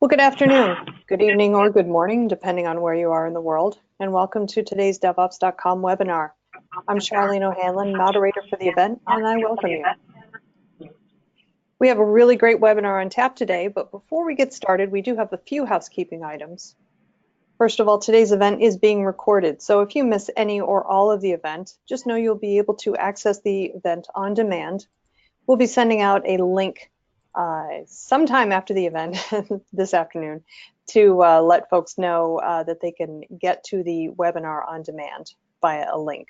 Well, good afternoon, good evening, or good morning, depending on where you are in the world, and welcome to today's DevOps.com webinar. I'm Charlene O'Hanlon, moderator for the event, and I welcome you. We have a really great webinar on tap today, but before we get started, we do have a few housekeeping items. First of all, today's event is being recorded, so if you miss any or all of the event, just know you'll be able to access the event on demand. We'll be sending out a link sometime after the event this afternoon to let folks know that they can get to the webinar on demand via a link.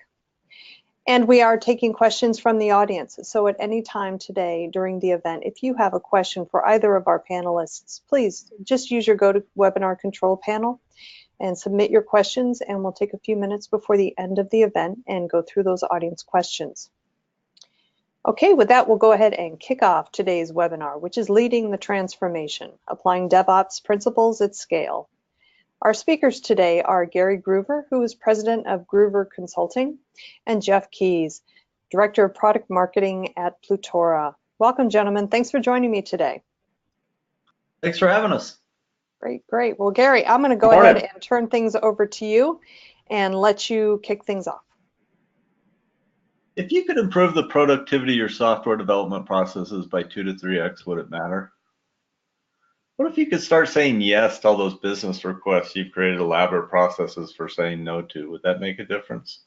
And we are taking questions from the audience. So at any time today during the event, if you have a question for either of our panelists, please just use your GoToWebinar control panel and submit your questions, and we'll take a few minutes before the end of the event and go through those audience questions. Okay, with that, we'll go ahead and kick off today's webinar, which is Leading the Transformation, Applying DevOps Principles at Scale. Our speakers today are Gary Gruver, who is president of Gruver Consulting, and Jeff Keys, director of product marketing at Plutora. Welcome, gentlemen. Thanks for joining me today. Thanks for having us. Great, great. Well, Gary, I'm going to go ahead and turn things over to you and let you kick things off. If you could improve the productivity of your software development processes by 2 to 3x, would it matter? What if you could start saying yes to all those business requests you've created elaborate processes for saying no to? Would that make a difference?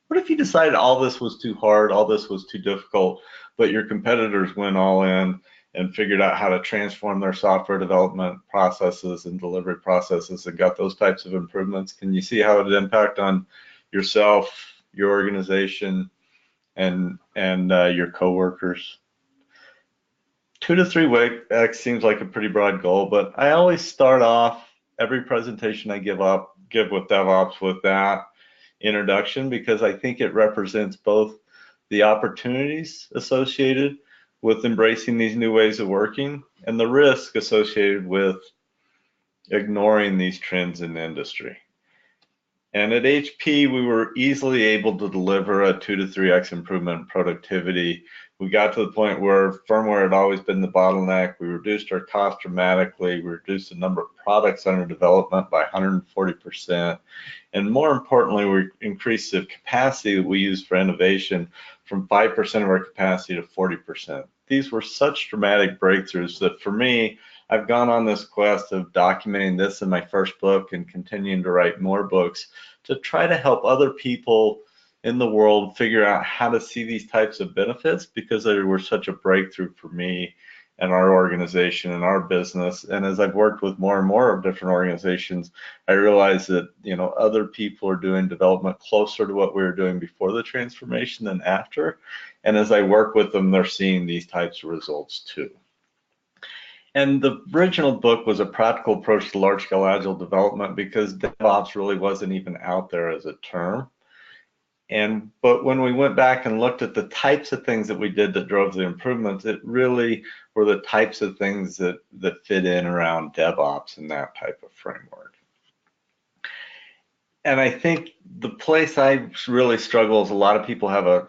What if you decided all this was too hard, all this was too difficult, but your competitors went all in and figured out how to transform their software development processes and delivery processes and got those types of improvements? Can you see how it would impact on yourself, your organization, and your coworkers? 2 to 3x seems like a pretty broad goal, but I always start off every presentation I give with DevOps with that introduction, because I think it represents both the opportunities associated with embracing these new ways of working and the risk associated with ignoring these trends in the industry. And at HP, we were easily able to deliver a 2 to 3x improvement in productivity. We got to the point where firmware had always been the bottleneck. We reduced our cost dramatically. We reduced the number of products under development by 140%. And more importantly, we increased the capacity that we use for innovation from 5% of our capacity to 40%. These were such dramatic breakthroughs that for me, I've gone on this quest of documenting this in my first book and continuing to write more books to try to help other people in the world figure out how to see these types of benefits, because they were such a breakthrough for me and our organization and our business. And as I've worked with more and more of different organizations, I realized that, you know, other people are doing development closer to what we were doing before the transformation than after. And as I work with them, they're seeing these types of results too. And the original book was a practical approach to large-scale agile development, because DevOps really wasn't even out there as a term. But when we went back and looked at the types of things that we did that drove the improvements, it really were the types of things that fit in around DevOps and that type of framework. And I think the place I really struggle is a lot of people have a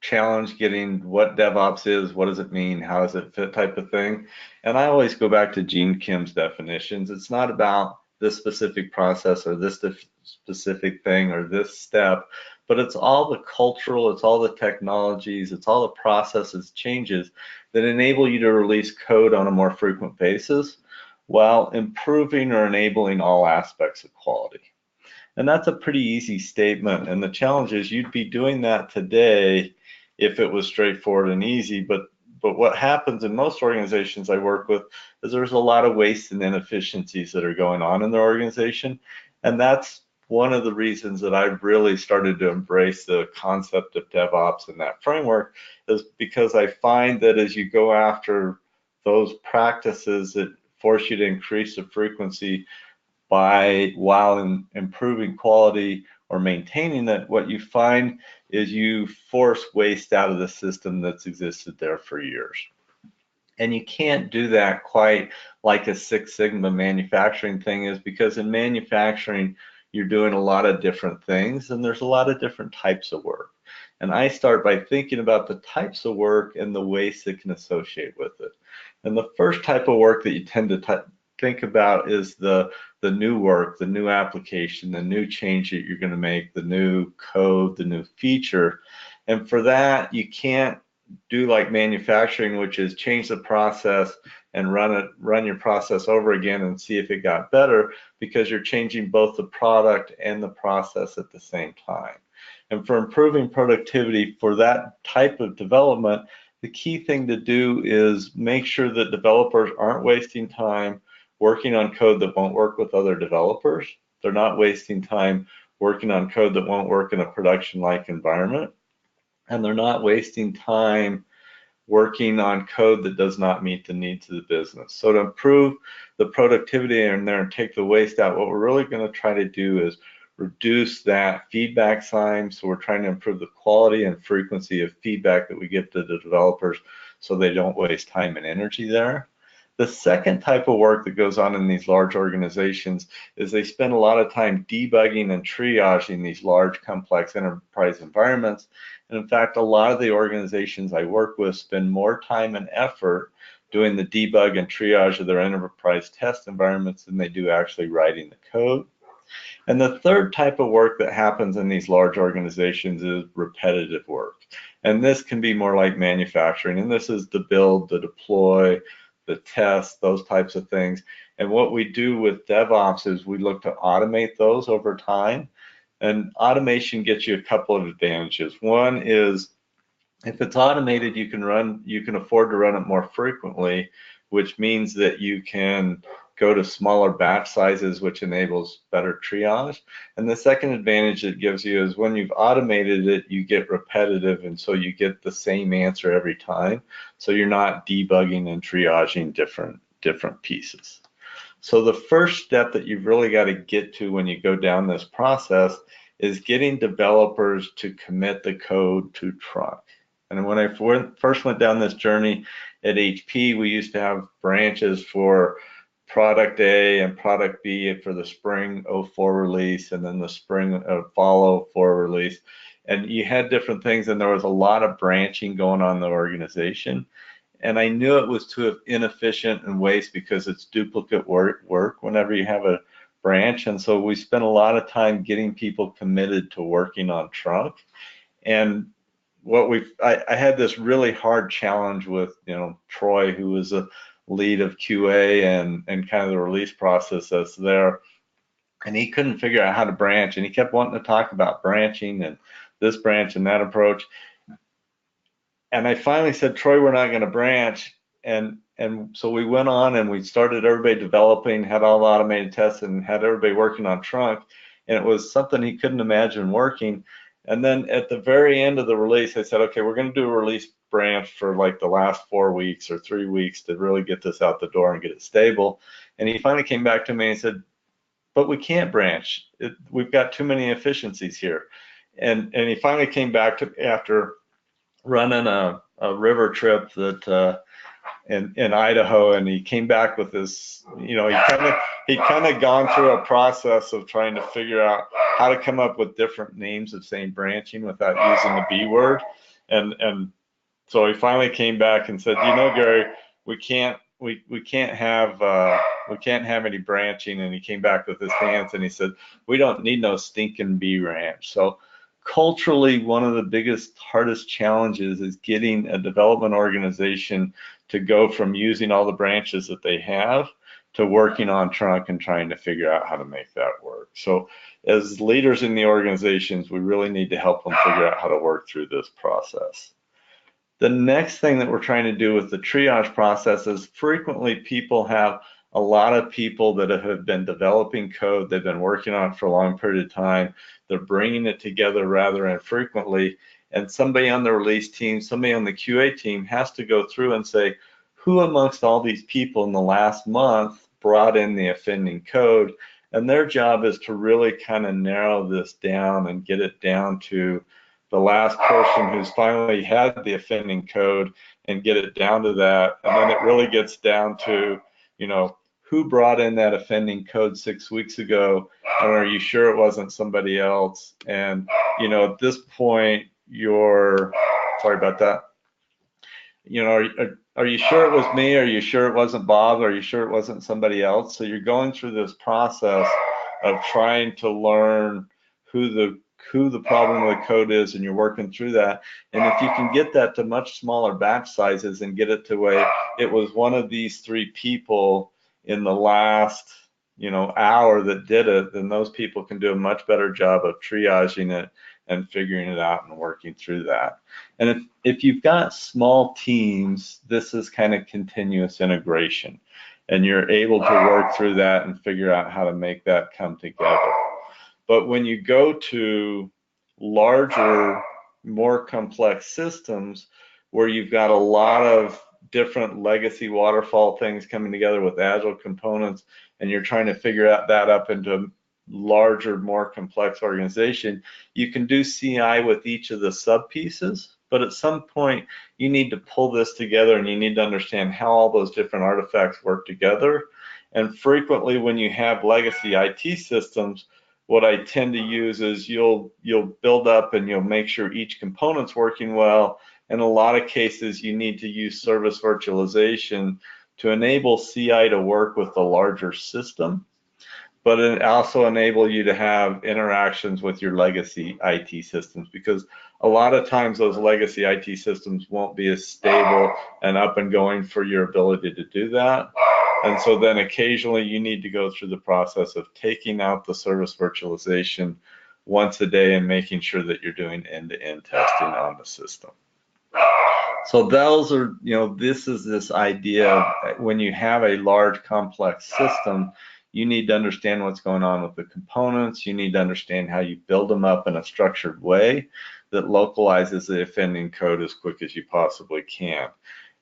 challenge getting what DevOps is, what does it mean, how does it fit type of thing. And I always go back to Gene Kim's definitions. It's not about this specific process or this specific thing or this step, but it's all the cultural, it's all the technologies, it's all the processes changes that enable you to release code on a more frequent basis while improving or enabling all aspects of quality. And that's a pretty easy statement. And the challenge is you'd be doing that today if it was straightforward and easy, but what happens in most organizations I work with is there's a lot of waste and inefficiencies that are going on in their organization. And that's one of the reasons that I've really started to embrace the concept of DevOps and that framework, is because I find that as you go after those practices that force you to increase the frequency while improving quality or maintaining it, what you find is you force waste out of the system that's existed there for years. And you can't do that quite like a Six Sigma manufacturing thing is, because in manufacturing, you're doing a lot of different things and there's a lot of different types of work. And I start by thinking about the types of work and the waste that can associate with it. And the first type of work that you tend to think about is the new work, the new application, the new change that you're going to make, the new code, the new feature. And for that, you can't do like manufacturing, which is change the process and run your process over again and see if it got better, because you're changing both the product and the process at the same time. And for improving productivity for that type of development, the key thing to do is make sure that developers aren't wasting time working on code that won't work with other developers. They're not wasting time working on code that won't work in a production-like environment. And they're not wasting time working on code that does not meet the needs of the business. So to improve the productivity in there and take the waste out, what we're really going to try to do is reduce that feedback time. So we're trying to improve the quality and frequency of feedback that we give to the developers so they don't waste time and energy there. The second type of work that goes on in these large organizations is they spend a lot of time debugging and triaging these large, complex enterprise environments. And in fact, a lot of the organizations I work with spend more time and effort doing the debug and triage of their enterprise test environments than they do actually writing the code. And the third type of work that happens in these large organizations is repetitive work. And this can be more like manufacturing. And this is the build, the deploy, the test, those types of things. And what we do with DevOps is we look to automate those over time. And automation gets you a couple of advantages. One is if it's automated, you can afford to run it more frequently, which means that you can go to smaller batch sizes, which enables better triage. And the second advantage it gives you is when you've automated it, you get repetitive, and so you get the same answer every time. So you're not debugging and triaging different pieces. So the first step that you've really got to get to when you go down this process is getting developers to commit the code to Trunk. And when I first went down this journey at HP, we used to have branches for product A and product B for the spring 04 release, and then the spring fall 04 release. And you had different things, and there was a lot of branching going on in the organization. And I knew it was too inefficient and waste because it's duplicate work whenever you have a branch. And so we spent a lot of time getting people committed to working on Trunk. And I had this really hard challenge with, Troy, who was a lead of QA and kind of the release process that's there. And he couldn't figure out how to branch, and he kept wanting to talk about branching and this branch and that approach. And I finally said, Troy, we're not going to branch. And so we went on and we started everybody developing, had all the automated tests, and had everybody working on Trunk. And it was something he couldn't imagine working. And then at the very end of the release, I said, okay, we're going to do a release branch for like the last 4 weeks or 3 weeks to really get this out the door and get it stable. And he finally came back to me and said, but we can't branch. We've got too many efficiencies here. And he finally came back to after running a river trip that in Idaho, and he came back with this, he'd kind of gone through a process of trying to figure out how to come up with different names of saying branching without using the B word. And so he finally came back and said, Gary, we can't have any branching. And he came back with his hands and he said, we don't need no stinking B branch. So culturally, one of the biggest, hardest challenges is getting a development organization to go from using all the branches that they have to working on Trunk and trying to figure out how to make that work. So as leaders in the organizations, we really need to help them figure out how to work through this process. The next thing that we're trying to do with the triage process is frequently people have a lot of people that have been developing code, they've been working on it for a long period of time, they're bringing it together rather infrequently, and somebody on the release team, somebody on the QA team has to go through and say, who amongst all these people in the last month brought in the offending code? And their job is to really kind of narrow this down and get it down to the last person who's finally had the offending code and get it down to that. And then it really gets down to, who brought in that offending code 6 weeks ago, and are you sure it wasn't somebody else? And at this point, sorry about that. you know, are you sure it was me? Are you sure it wasn't Bob? Are you sure it wasn't somebody else? So you're going through this process of trying to learn who the problem with the code is, and you're working through that. And if you can get that to much smaller batch sizes and get it to where it was one of these 3 people in the last, you know, hour that did it, then those people can do a much better job of triaging it and figuring it out and working through that. And if you've got small teams, this is kind of continuous integration, and you're able to work through that and figure out how to make that come together. But when you go to larger, more complex systems where you've got a lot of different legacy waterfall things coming together with Agile components, and you're trying to figure out that up into larger, more complex organization, you can do CI with each of the sub pieces, but at some point you need to pull this together and you need to understand how all those different artifacts work together. And frequently when you have legacy IT systems, what I tend to use is you'll build up and you'll make sure each component's working well. In a lot of cases, you need to use service virtualization to enable CI to work with the larger system, but it also enable you to have interactions with your legacy IT systems, because a lot of times those legacy IT systems won't be as stable and up and going for your ability to do that. And so then occasionally you need to go through the process of taking out the service virtualization once a day and making sure that you're doing end-to-end testing on the system. So those are, you know, this is this idea of when you have a large complex system, you need to understand what's going on with the components. You need to understand how you build them up in a structured way that localizes the offending code as quick as you possibly can.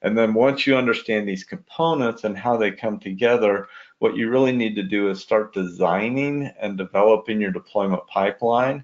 And then once you understand these components and how they come together, what you really need to do is start designing and developing your deployment pipeline.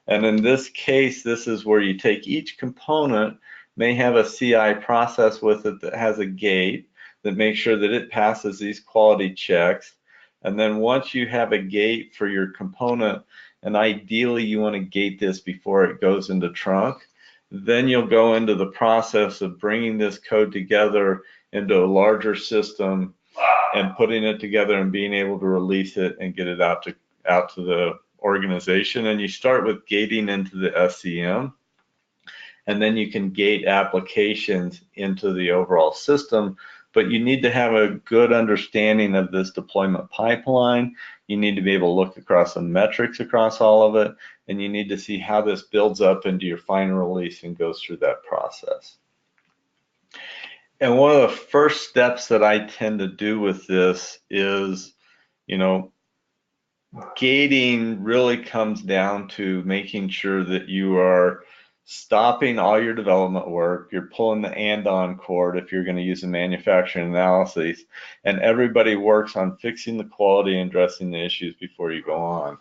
And in this case, this is where you take each component, may have a CI process with it that has a gate that makes sure that it passes these quality checks. And then once you have a gate for your component, and ideally you want to gate this before it goes into trunk, then you'll go into the process of bringing this code together into a larger system and putting it together and being able to release it and get it out to the organization. And you start with gating into the SCM, and then you can gate applications into the overall system. But you need to have a good understanding of this deployment pipeline. You need to be able to look across the metrics across all of it, and you need to see how this builds up into your final release and goes through that process. And one of the first steps that I tend to do with this is, you know, gating really comes down to making sure that you are stopping all your development work, you're pulling the and-on cord if you're going to use a manufacturing analysis, and everybody works on fixing the quality and addressing the issues before you go on.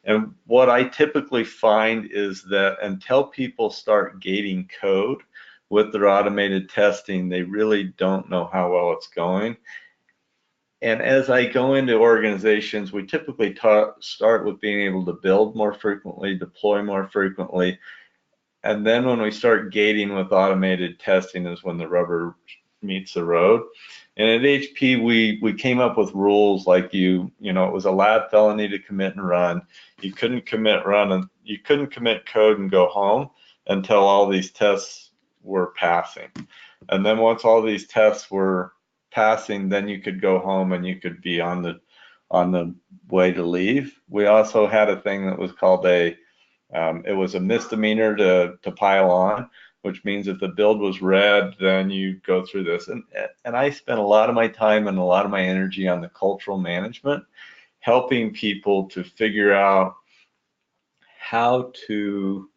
And what I typically find is that until people start gating code with their automated testing, they really don't know how well it's going. And as I go into organizations, we typically start with being able to build more frequently, deploy more frequently, and then when we start gating with automated testing is when the rubber meets the road. And at HP, we came up with rules like you know, it was a lab felony to commit and run. You couldn't commit code and go home until all these tests were passing. And then once all these tests were passing, then you could go home and you could be on the way to leave. We also had a thing that was called it was a misdemeanor to pile on, which means if the build was red, then you go through this. And I spent a lot of my time and a lot of my energy on the cultural management, helping people to figure out how to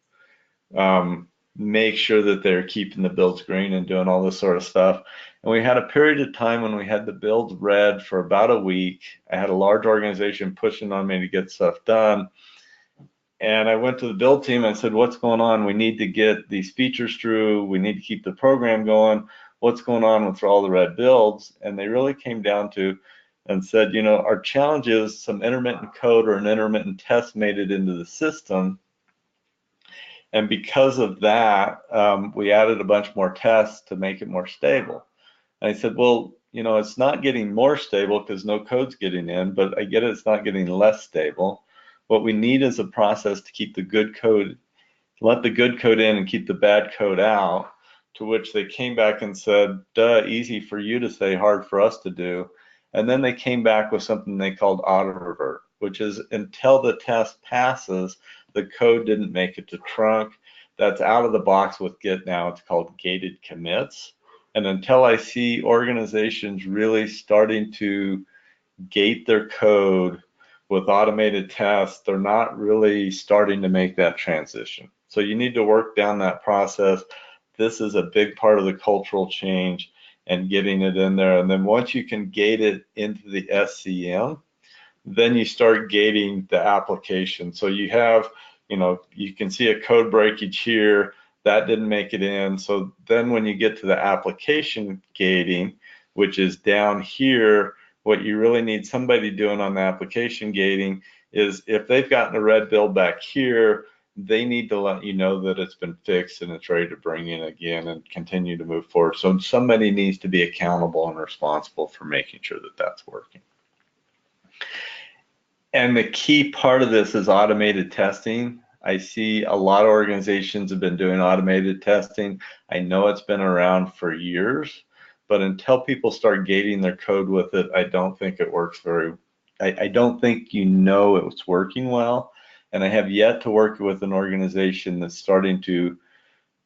make sure that they're keeping the builds green and doing all this sort of stuff. And we had a period of time when we had the builds red for about a week. I had a large organization pushing on me to get stuff done. And I went to the build team and said, what's going on? We need to get these features through. We need to keep the program going. What's going on with all the red builds? And they really came down to and said, you know, our challenge is some intermittent code or an intermittent test made it into the system. And because of that, we added a bunch more tests to make it more stable. And I said, well, you know, it's not getting more stable because no code's getting in, but I get it, it's not getting less stable. What we need is a process to keep the good code, let the good code in and keep the bad code out, to which they came back and said, duh, easy for you to say, hard for us to do. And then they came back with something they called auto revert, which is until the test passes, the code didn't make it to trunk. That's out of the box with Git now. It's called gated commits. And until I see organizations really starting to gate their code with automated tests, they're not really starting to make that transition. So you need to work down that process. This is a big part of the cultural change and getting it in there. And then once you can gate it into the SCM, then you start gating the application. So you have, you know, you can see a code breakage here, that didn't make it in. So then when you get to the application gating, which is down here, what you really need somebody doing on the application gating is if they've gotten a red bill back here, they need to let you know that it's been fixed and it's ready to bring in again and continue to move forward. So somebody needs to be accountable and responsible for making sure that that's working. And the key part of this is automated testing. I see a lot of organizations have been doing automated testing. I know it's been around for years, but until people start gating their code with it, I don't think it works I don't think you know it's working well. And I have yet to work with an organization that's starting to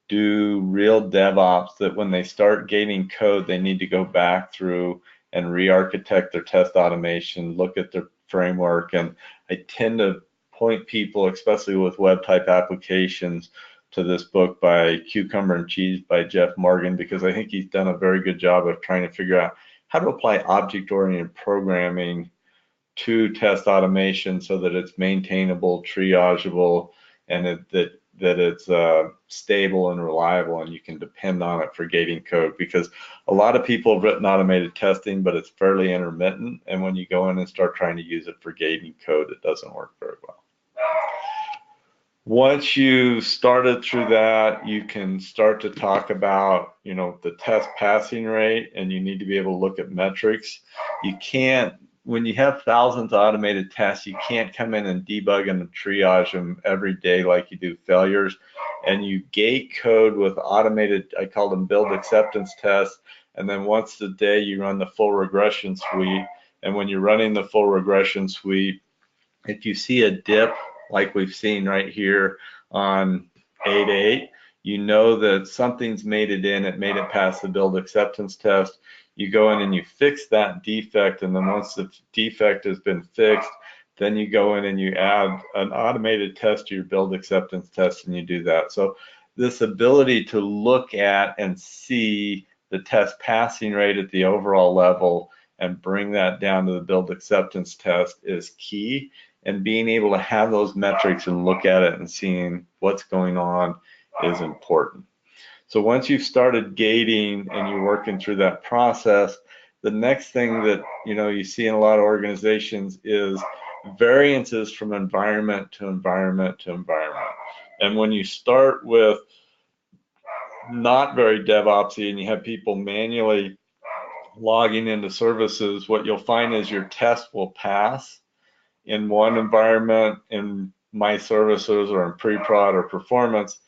do real DevOps, that when they start gating code, they need to go back through and re-architect their test automation, look at their framework. And I tend to point people, especially with web type applications, to this book by Cucumber and Cheese by Jeff Morgan, because I think he's done a very good job of trying to figure out how to apply object-oriented programming to test automation so that it's maintainable, triageable, and that it's stable and reliable, and you can depend on it for gating code. Because a lot of people have written automated testing, but it's fairly intermittent, and when you go in and start trying to use it for gating code, it doesn't work very well. Once you started through that, you can start to talk about, you know, the test passing rate, and you need to be able to look at metrics. You can't, when you have thousands of automated tests, you can't come in and debug them and triage them every day like you do failures. And you gate code with automated, I call them build acceptance tests. And then once a day you run the full regression suite. And when you're running the full regression suite, if you see a dip like we've seen right here on 8.8, you know that something's made it in, it made it past the build acceptance test. You go in and you fix that defect, and then once the defect has been fixed, then you go in and you add an automated test to your build acceptance test, and you do that. So this ability to look at and see the test passing rate at the overall level and bring that down to the build acceptance test is key. And being able to have those metrics and look at it and seeing what's going on is important. So once you've started gating and you're working through that process, the next thing that you see in a lot of organizations is variances from environment to environment to environment. And when you start with not very DevOpsy and you have people manually logging into services, what you'll find is your test will pass in one environment, in my services or in pre-prod or performance.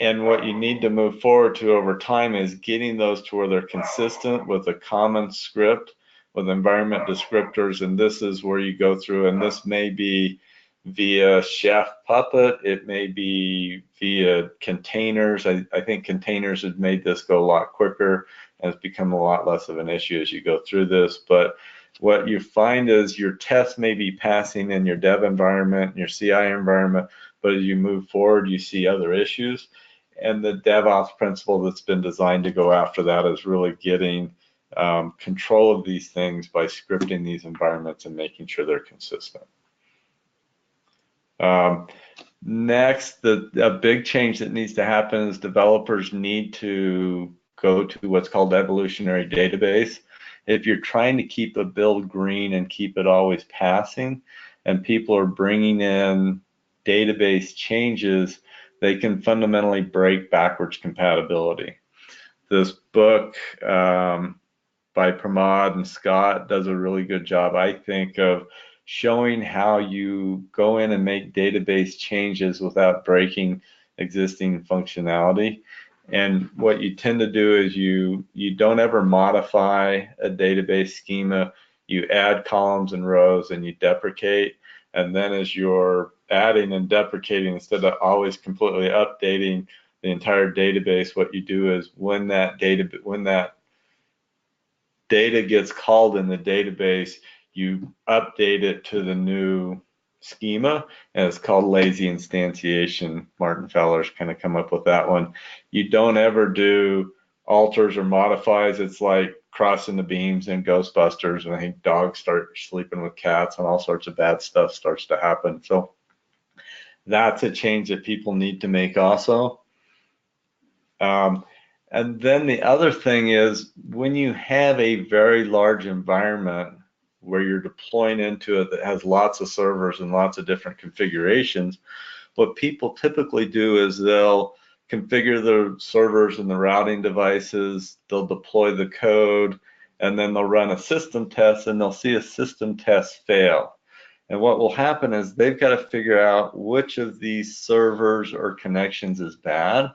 And what you need to move forward to over time is getting those to where they're consistent with a common script with environment descriptors. And this is where you go through, and this may be via Chef Puppet, it may be via containers. I think containers have made this go a lot quicker, and it's become a lot less of an issue as you go through this. But what you find is your tests may be passing in your dev environment, your CI environment, but as you move forward, you see other issues. And the DevOps principle that's been designed to go after that is really getting control of these things by scripting these environments and making sure they're consistent. Next, a big change that needs to happen is developers need to go to what's called evolutionary database. If you're trying to keep a build green and keep it always passing, and people are bringing in database changes, they can fundamentally break backwards compatibility. This book by Pramod and Scott does a really good job, I think, of showing how you go in and make database changes without breaking existing functionality. And what you tend to do is you don't ever modify a database schema. You add columns and rows and you deprecate. And then as you're adding and deprecating, instead of always completely updating the entire database, what you do is when that data gets called in the database, you update it to the new schema, and it's called lazy instantiation. Martin Fowler's kind of come up with that one. You don't ever do alters or modifies. It's like crossing the beams in Ghostbusters, and I think dogs start sleeping with cats and all sorts of bad stuff starts to happen. So that's a change that people need to make also. And then the other thing is when you have a very large environment where you're deploying into it that has lots of servers and lots of different configurations, what people typically do is they'll configure the servers and the routing devices, they'll deploy the code, and then they'll run a system test and they'll see a system test fail. And what will happen is they've got to figure out which of these servers or connections is bad.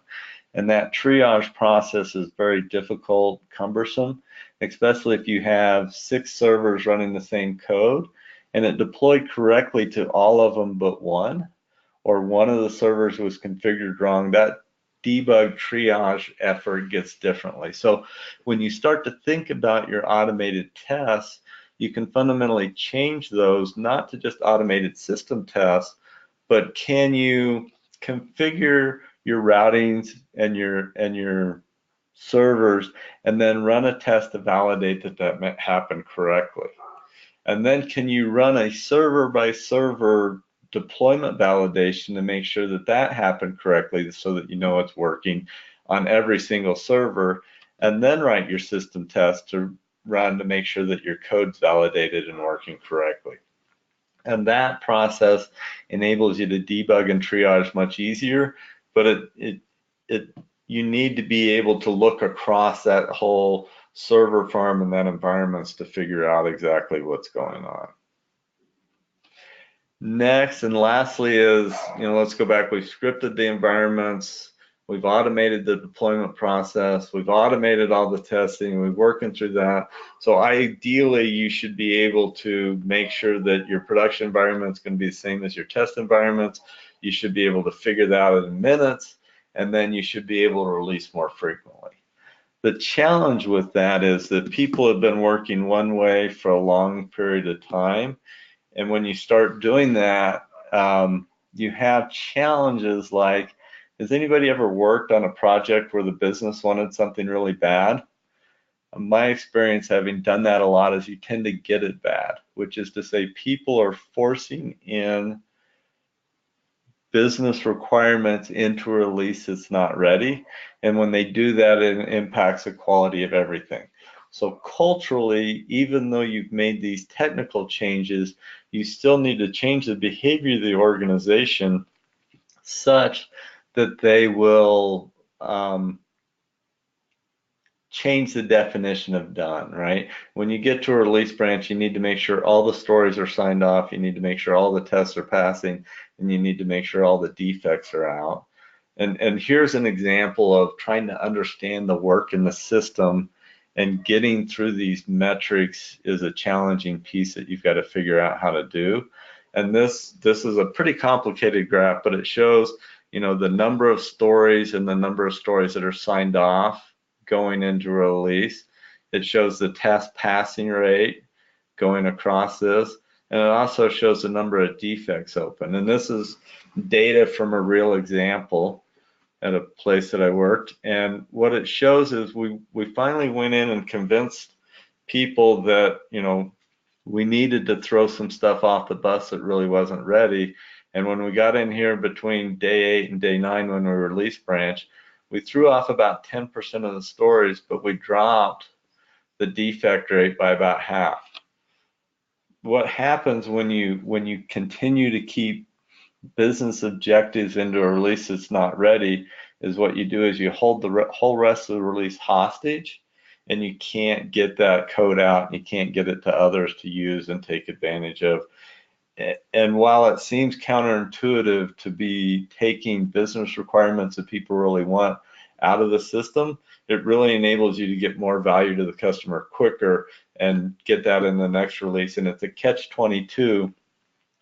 And that triage process is very difficult, cumbersome, especially if you have 6 servers running the same code and it deployed correctly to all of them but one, or one of the servers was configured wrong. That debug triage effort gets differently. So when you start to think about your automated tests, you can fundamentally change those not to just automated system tests, but can you configure your routings and your servers and then run a test to validate that that happened correctly. And then can you run a server by server deployment validation to make sure that that happened correctly so that you know it's working on every single server, and then write your system test to run to make sure that your code's validated and working correctly. And that process enables you to debug and triage much easier, but you need to be able to look across that whole server farm and that environments to figure out exactly what's going on. Next and lastly is, let's go back. We've scripted the environments. We've automated the deployment process. We've automated all the testing. We're working through that. So ideally, you should be able to make sure that your production environment is going to be the same as your test environments. You should be able to figure that out in minutes, and then you should be able to release more frequently. The challenge with that is that people have been working one way for a long period of time. And when you start doing that, you have challenges like, has anybody ever worked on a project where the business wanted something really bad? My experience having done that a lot is you tend to get it bad, which is to say people are forcing in business requirements into a release that's not ready. And when they do that, it impacts the quality of everything. So culturally, even though you've made these technical changes, you still need to change the behavior of the organization such that they will change the definition of done, right? When you get to a release branch, you need to make sure all the stories are signed off, you need to make sure all the tests are passing, and you need to make sure all the defects are out. And here's an example of trying to understand the work in the system, and getting through these metrics is a challenging piece that you've got to figure out how to do. And this is a pretty complicated graph, but it shows, the number of stories and the number of stories that are signed off going into a release. It shows the test passing rate going across this, and it also shows the number of defects open. And this is data from a real example at a place that I worked. And what it shows is we finally went in and convinced people that, we needed to throw some stuff off the bus that really wasn't ready. And when we got in here between day 8 and day 9 when we released branch, we threw off about 10% of the stories, but we dropped the defect rate by about half. What happens when you continue to keep business objectives into a release that's not ready is what you do is you hold the whole rest of the release hostage, and you can't get that code out, and you can't get it to others to use and take advantage of. And while it seems counterintuitive to be taking business requirements that people really want out of the system, it really enables you to get more value to the customer quicker and get that in the next release. And it's a catch-22.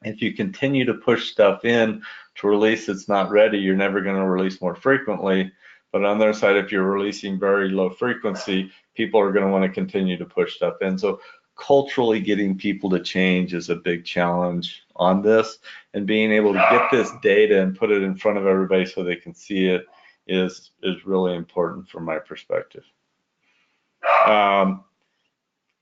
If you continue to push stuff in to release that's not ready, you're never going to release more frequently. But on the other side, if you're releasing very low frequency, people are going to want to continue to push stuff in. So culturally getting people to change is a big challenge on this, and being able to get this data and put it in front of everybody so they can see it is really important from my perspective.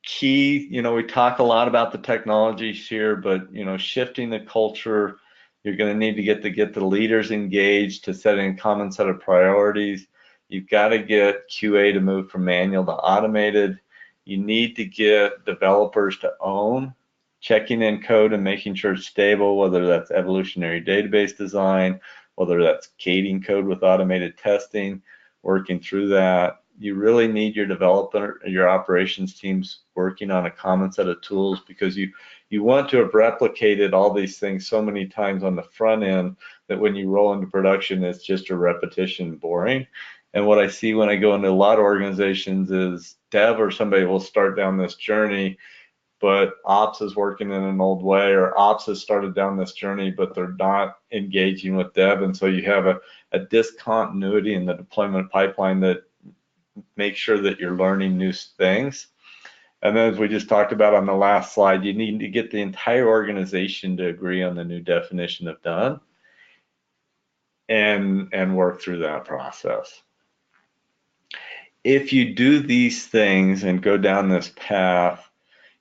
Key, we talk a lot about the technologies here, but shifting the culture, you're going to need to get the leaders engaged to setting a common set of priorities. You've got to get QA to move from manual to automated. You need to get developers to own checking in code and making sure it's stable, whether that's evolutionary database design, whether that's cading code with automated testing, working through that. You really need your developer, your operations teams working on a common set of tools, because you want to have replicated all these things so many times on the front end that when you roll into production, it's just a repetition, boring. And what I see when I go into a lot of organizations is dev or somebody will start down this journey, but ops is working in an old way, or ops has started down this journey, but they're not engaging with dev. And so you have a discontinuity in the deployment pipeline that make sure that you're learning new things. And then, as we just talked about on the last slide, you need to get the entire organization to agree on the new definition of done and work through that process. If you do these things and go down this path,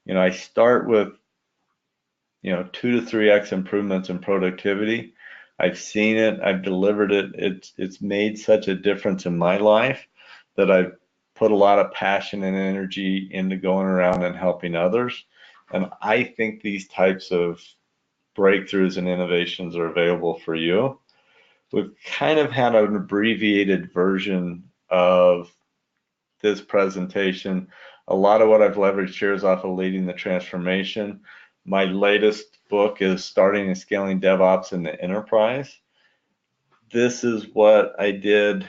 I start with 2 to 3x improvements in productivity. I've seen it, I've delivered it. It's made such a difference in my life that I've put a lot of passion and energy into going around and helping others. And I think these types of breakthroughs and innovations are available for you. We've kind of had an abbreviated version of this presentation. A lot of what I've leveraged here is off of Leading the Transformation. My latest book is Starting and Scaling DevOps in the Enterprise. This is what I did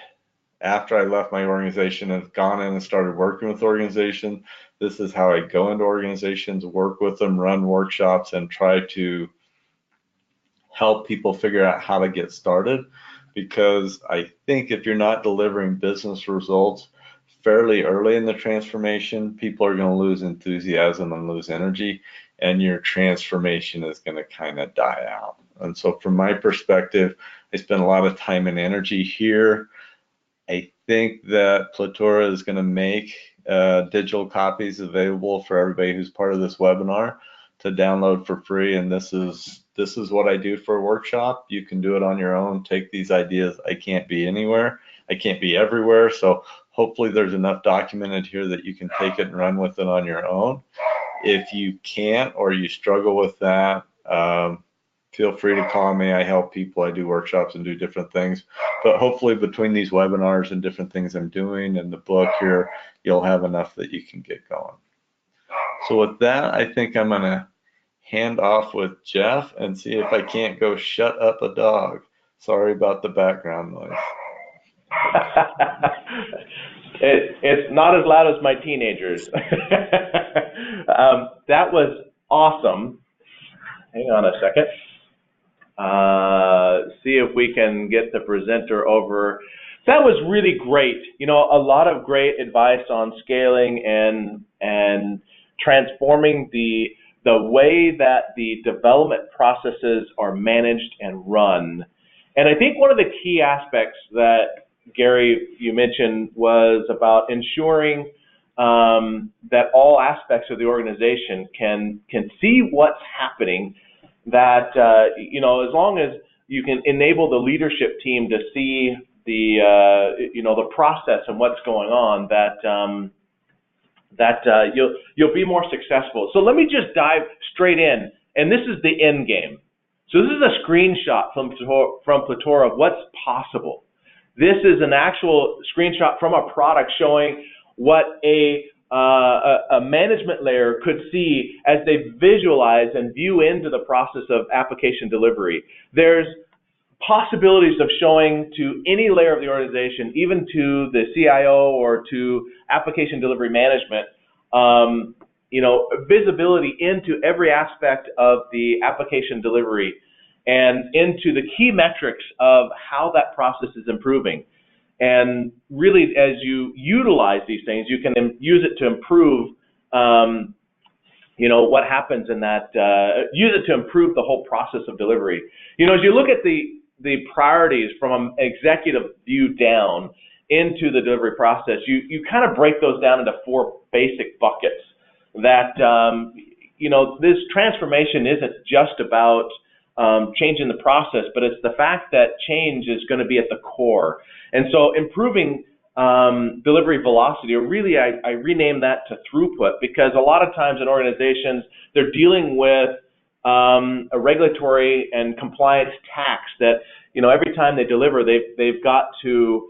after I left my organization and gone in and started working with organizations. This is how I go into organizations, work with them, run workshops, and try to help people figure out how to get started. Because I think if you're not delivering business results fairly early in the transformation, people are going to lose enthusiasm and lose energy, and your transformation is going to kind of die out. And so from my perspective, I spend a lot of time and energy here. I think that Plutora is going to make digital copies available for everybody who's part of this webinar to download for free. And this is what I do for a workshop. You can do it on your own. Take these ideas. I can't be anywhere. I can't be everywhere. So hopefully there's enough documented here that you can take it and run with it on your own. If you can't, or you struggle with that, feel free to call me. I help people. I do workshops and do different things. But hopefully between these webinars and different things I'm doing and the book here, you'll have enough that you can get going. So with that, I think I'm going to hand off with Jeff and see if I can't go shut up a dog. Sorry about the background noise. It's not as loud as my teenagers. That was awesome. Hang on a second. See if we can get the presenter over. That was really great. A lot of great advice on scaling and transforming the way that the development processes are managed and run. And I think one of the key aspects that, Gary, you mentioned was about ensuring that all aspects of the organization can see what's happening, that as long as you can enable the leadership team to see the process and what's going on, that you'll be more successful. So let me just dive straight in, and this is the end game. So this is a screenshot from Plutora of what's possible. This is an actual screenshot from a product showing what a management layer could see as they visualize and view into the process of application delivery. There's possibilities of showing to any layer of the organization, even to the CIO or to application delivery management, visibility into every aspect of the application delivery and into the key metrics of how that process is improving. And really, as you utilize these things, you can use it to improve, what happens in that, use it to improve the whole process of delivery. As you look at the priorities from an executive view down into the delivery process, you kind of break those down into 4 basic buckets. That, this transformation isn't just about changing the process, but it's the fact that change is going to be at the core. And so improving delivery velocity, or really I rename that to throughput, because a lot of times in organizations, they're dealing with a regulatory and compliance tax that, every time they deliver, they've got to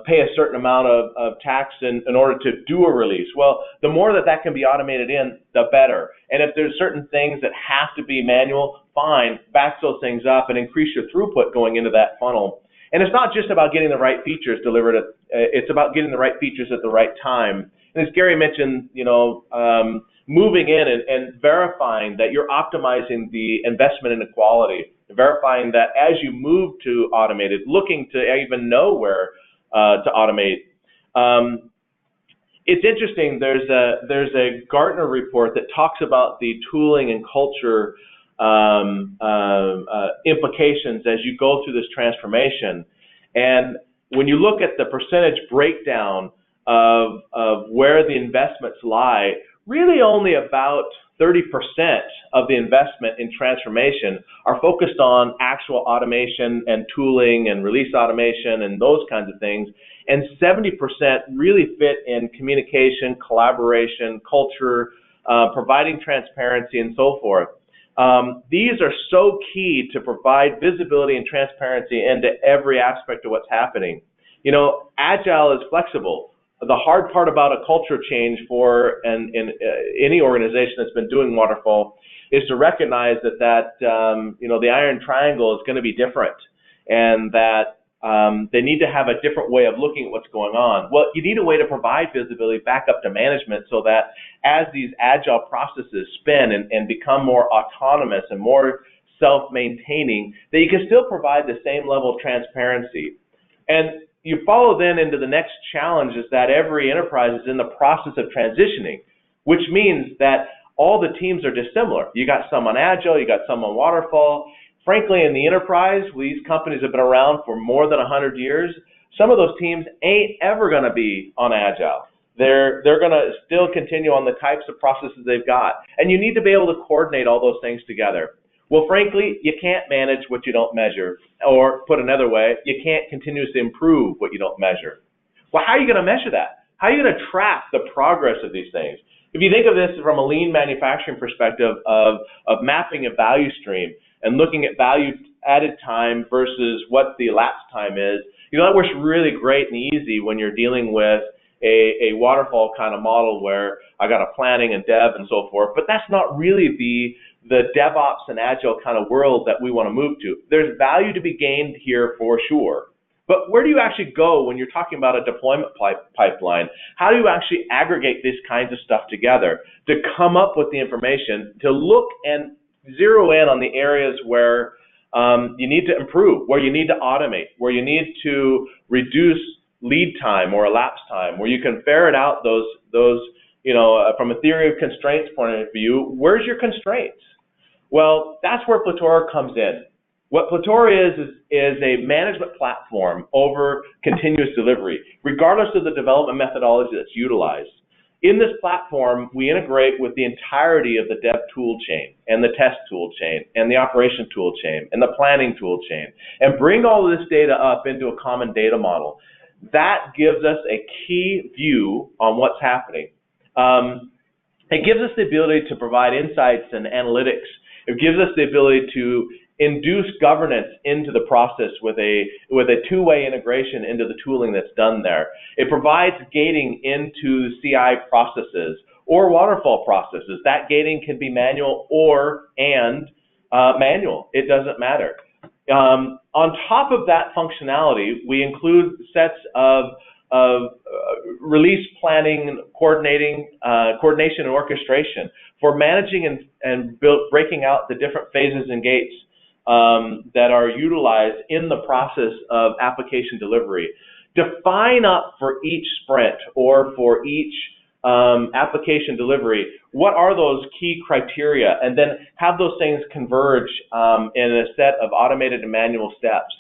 pay a certain amount of tax in order to do a release. Well, the more that can be automated in, the better. And if there's certain things that have to be manual, fine, back those things up and increase your throughput going into that funnel. And it's not just about getting the right features delivered, it's about getting the right features at the right time. And as Gary mentioned, moving in and verifying that you're optimizing the investment inequality, verifying that as you move to automated, looking to even know where to automate. It's interesting, there's a Gartner report that talks about the tooling and culture implications as you go through this transformation. And when you look at the percentage breakdown of where the investments lie, really only about 30% of the investment in transformation are focused on actual automation and tooling and release automation and those kinds of things. And 70% really fit in communication, collaboration, culture, providing transparency, and so forth. These are so key to provide visibility and transparency into every aspect of what's happening. Agile is flexible. The hard part about a culture change for any organization that's been doing waterfall is to recognize that the iron triangle is going to be different, and that they need to have a different way of looking at what's going on. Well, you need a way to provide visibility back up to management so that as these agile processes spin and become more autonomous and more self-maintaining, that you can still provide the same level of transparency. And you follow then into the next challenge, is that every enterprise is in the process of transitioning, which means that all the teams are dissimilar. You got some on Agile, you got some on Waterfall. Frankly, in the enterprise, these companies have been around for more than 100 years. Some of those teams ain't ever going to be on Agile. They're going to still continue on the types of processes they've got. And you need to be able to coordinate all those things together. Well, frankly, you can't manage what you don't measure. Or put another way, you can't continuously improve what you don't measure. Well, how are you going to measure that? How are you going to track the progress of these things? If you think of this from a lean manufacturing perspective of mapping a value stream and looking at value added time versus what the elapsed time is, that works really great and easy when you're dealing with a waterfall kind of model where I got a planning and dev and so forth, but that's not really the DevOps and Agile kind of world that we want to move to. There's value to be gained here for sure. But where do you actually go when you're talking about a deployment pipeline? How do you actually aggregate this kinds of stuff together to come up with the information, to look and zero in on the areas where you need to improve, where you need to automate, where you need to reduce lead time or elapsed time, where you can ferret out those from a theory of constraints point of view, where's your constraints? Well, that's where Plutora comes in. What Plutora is a management platform over continuous delivery, regardless of the development methodology that's utilized. In this platform, we integrate with the entirety of the dev tool chain and the test tool chain and the operation tool chain and the planning tool chain and bring all of this data up into a common data model. That gives us a key view on what's happening. It gives us the ability to provide insights and analytics. It gives us the ability to induce governance into the process with a two-way integration into the tooling that's done there. It provides gating into CI processes or waterfall processes. That gating can be manual and manual. It doesn't matter. On top of that functionality, we include sets of release planning, coordination and orchestration for managing and breaking out the different phases and gates that are utilized in the process of application delivery. Define up for each sprint or for each application delivery, what are those key criteria, and then have those things converge in a set of automated and manual steps.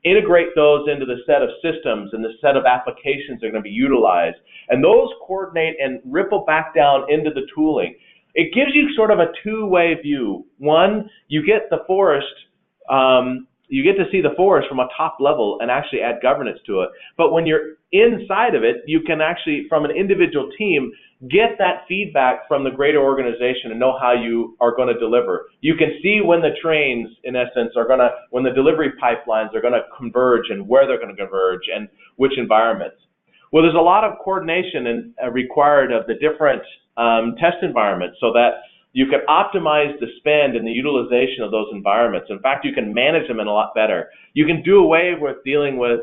Integrate those into the set of systems and the set of applications that are going to be utilized, and those coordinate and ripple back down into the tooling. It gives you sort of a two-way view. One, you get the forest, you get to see the forest from a top level and actually add governance to it. But when you're inside of it, you can actually, from an individual team, get that feedback from the greater organization and know how you are going to deliver. You can see when the trains, in essence, are going to, when the delivery pipelines are going to converge and where they're going to converge and which environments. Well, there's a lot of coordination required of the different test environments so that you can optimize the spend and the utilization of those environments. In fact, you can manage them in a lot better. You can do away with dealing with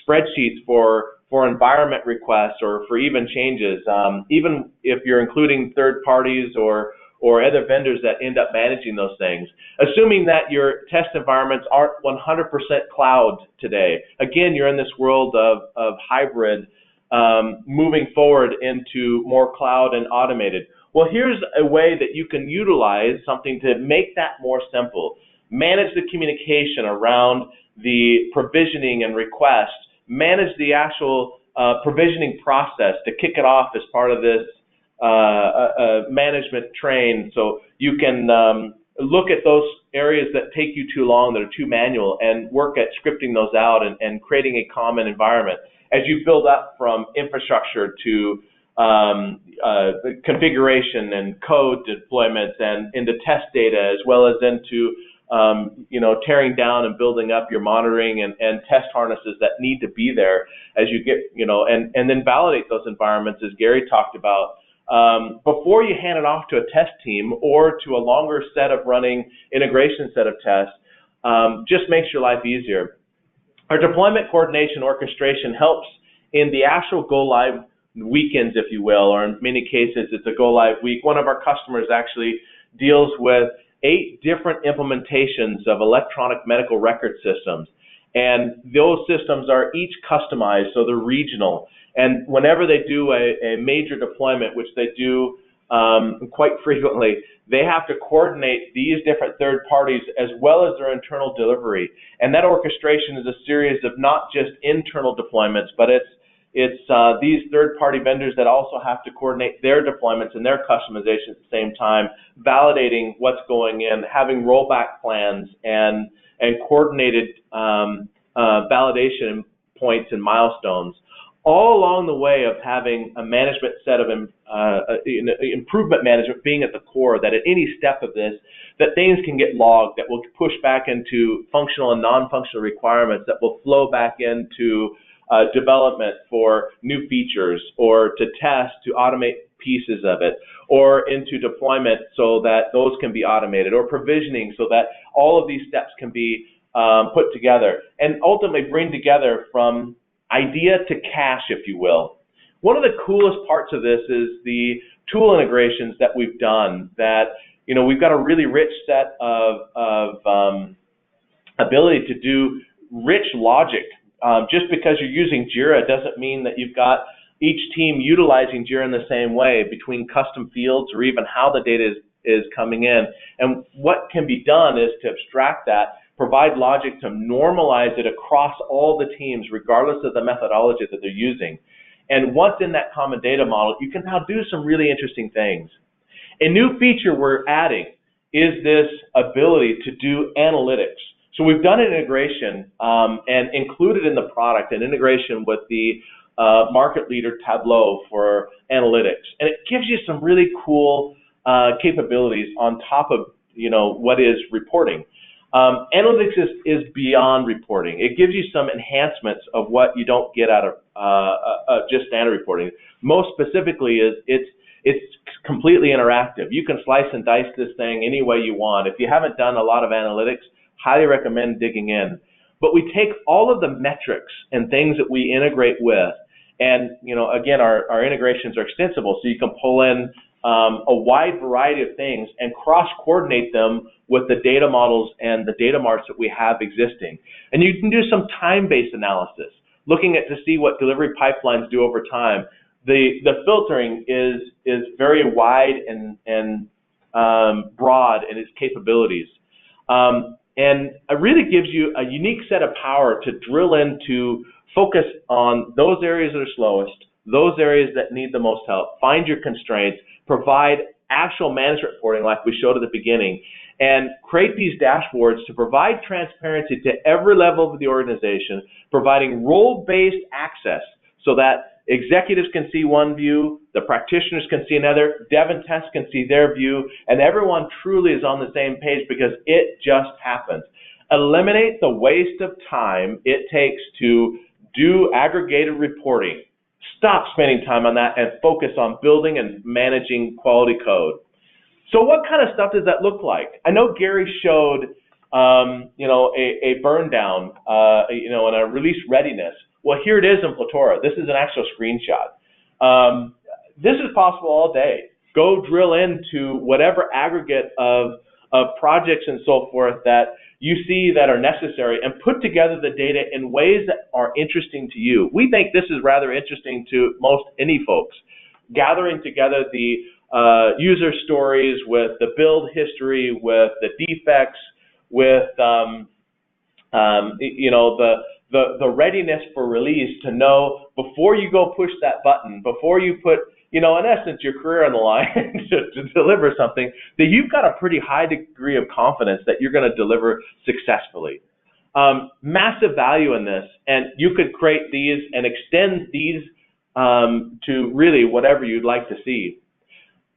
spreadsheets for environment requests or for even changes, even if you're including third parties or other vendors that end up managing those things. Assuming that your test environments aren't 100% cloud today. Again, you're in this world of hybrid, moving forward into more cloud and automated. Well, here's a way that you can utilize something to make that more simple. Manage the communication around the provisioning and request. Manage the actual provisioning process to kick it off as part of this management train. So you can look at those areas that take you too long, that are too manual, and work at scripting those out and creating a common environment. As you build up from infrastructure to configuration and code deployments and into test data, as well as into tearing down and building up your monitoring and test harnesses that need to be there as you get, and then validate those environments, as Gary talked about, before you hand it off to a test team or to a longer set of running integration set of tests. Just makes your life easier. Our deployment coordination orchestration helps in the actual go live weekends, if you will, or in many cases it's a go live week. One of our customers actually deals with 8 different implementations of electronic medical record systems, and those systems are each customized, so they're regional. And whenever they do a major deployment, which they do quite frequently, they have to coordinate these different third parties as well as their internal delivery. And that orchestration is a series of not just internal deployments, but it's these third-party vendors that also have to coordinate their deployments and their customization at the same time, validating what's going in, having rollback plans, and coordinated validation points and milestones, all along the way of having a management set of improvement management being at the core, that at any step of this, that things can get logged, that will push back into functional and non-functional requirements, that will flow back into development for new features, or to test, to automate pieces of it, or into deployment so that those can be automated, or provisioning so that all of these steps can be put together, and ultimately bring together from idea to cache, if you will. One of the coolest parts of this is the tool integrations that we've done, that we've got a really rich set of ability to do rich logic. Just because you're using Jira doesn't mean that you've got each team utilizing Jira in the same way between custom fields or even how the data is coming in. And what can be done is to abstract that, provide logic to normalize it across all the teams, regardless of the methodology that they're using. And once in that common data model, you can now do some really interesting things. A new feature we're adding is this ability to do analytics. So we've done an integration and included in the product an integration with the market leader Tableau for analytics. And it gives you some really cool capabilities on top of what is reporting. Analytics is beyond reporting. It gives you some enhancements of what you don't get out of just standard reporting. Most specifically, it's completely interactive. You can slice and dice this thing any way you want. If you haven't done a lot of analytics, highly recommend digging in. But we take all of the metrics and things that we integrate with, and again, our integrations are extensible, so you can pull in a wide variety of things and cross-coordinate them with the data models and the data marts that we have existing. And you can do some time-based analysis, looking at to see what delivery pipelines do over time. The filtering is very wide and broad in its capabilities. And it really gives you a unique set of power to drill into, focus on those areas that are slowest, those areas that need the most help, find your constraints, provide actual management reporting like we showed at the beginning, and create these dashboards to provide transparency to every level of the organization, providing role-based access so that executives can see one view, the practitioners can see another, dev and test can see their view, and everyone truly is on the same page because it just happens. Eliminate the waste of time it takes to do aggregated reporting. Stop spending time on that and focus on building and managing quality code. So what kind of stuff does that look like? I know Gary showed, a burn down, and a release readiness. Well, here it is in Plutora. This is an actual screenshot. This is possible all day. Go drill into whatever aggregate of projects and so forth that you see that are necessary and put together the data in ways that are interesting to you. We think this is rather interesting to most any folks. Gathering together the user stories with the build history, with the defects, with the readiness for release, to know before you go push that button, before you put, in essence, your career on the line to deliver something, that you've got a pretty high degree of confidence that you're going to deliver successfully. Massive value in this, and you could create these and extend these to really whatever you'd like to see.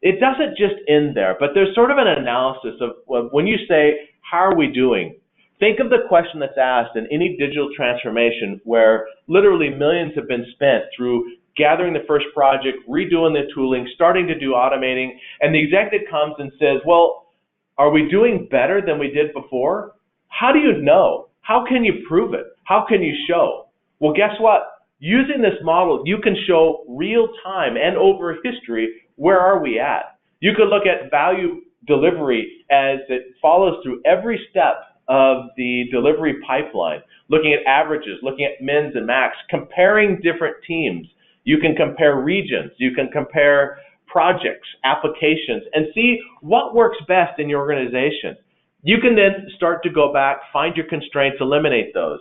It doesn't just end there, but there's sort of an analysis of when you say, how are we doing? Think of the question that's asked in any digital transformation where literally millions have been spent through gathering the first project, redoing the tooling, starting to do automating, and the executive comes and says, well, are we doing better than we did before? How do you know? How can you prove it? How can you show? Well, guess what? Using this model, you can show real time and over history, where are we at? You could look at value delivery as it follows through every step of the delivery pipeline, looking at averages, looking at mins and max, comparing different teams. You can compare regions, you can compare projects, applications, and see what works best in your organization. You can then start to go back, find your constraints, eliminate those.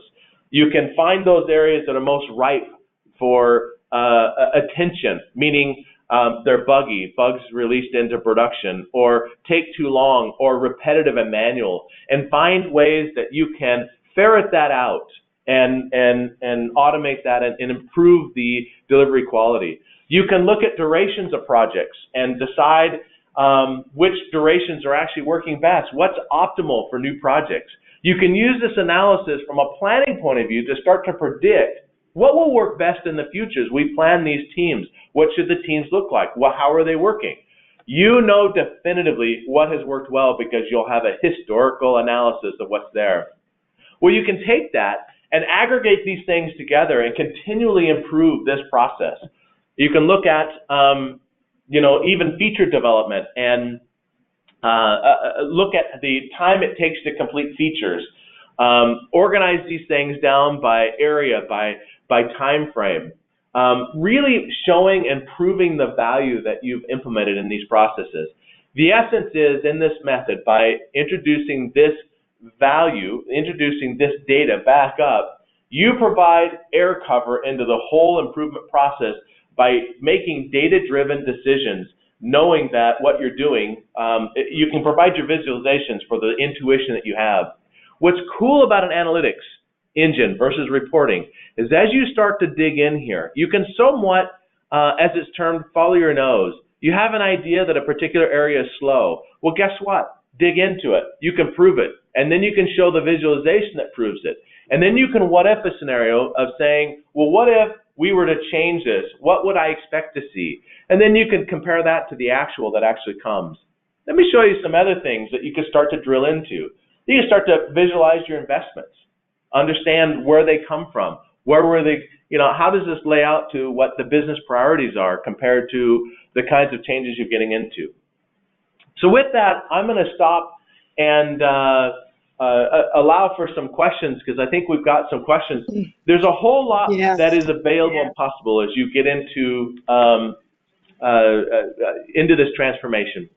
You can find those areas that are most ripe for attention, meaning they're buggy, bugs released into production, or take too long, or repetitive and manual, and find ways that you can ferret that out and automate that and improve the delivery quality. You can look at durations of projects and decide which durations are actually working best, what's optimal for new projects. You can use this analysis from a planning point of view to start to predict what will work best in the future as we plan these teams. What should the teams look like? Well, how are they working? You know definitively what has worked well because you'll have a historical analysis of what's there. Well, you can take that and aggregate these things together and continually improve this process. You can look at, even feature development and look at the time it takes to complete features. Organize these things down by area, by time frame. Really showing and proving the value that you've implemented in these processes. The essence is, in this method, by introducing this value, introducing this data back up, you provide air cover into the whole improvement process by making data-driven decisions, knowing that what you're doing, you can provide your visualizations for the intuition that you have. What's cool about an analytics engine versus reporting is as you start to dig in here, you can somewhat, as it's termed, follow your nose. You have an idea that a particular area is slow. Well, guess what? dig into it. You can prove it. And then you can show the visualization that proves it. And then you can what if a scenario of saying, well, what if we were to change this? What would I expect to see? And then you can compare that to the actual that actually comes. Let me show you some other things that you can start to drill into. You can start to visualize your investments, understand where they come from, where were they, how does this lay out to what the business priorities are compared to the kinds of changes you're getting into. So with that, I'm going to stop and allow for some questions, because I think we've got some questions. There's a whole lot that is available and possible as you get into this transformation.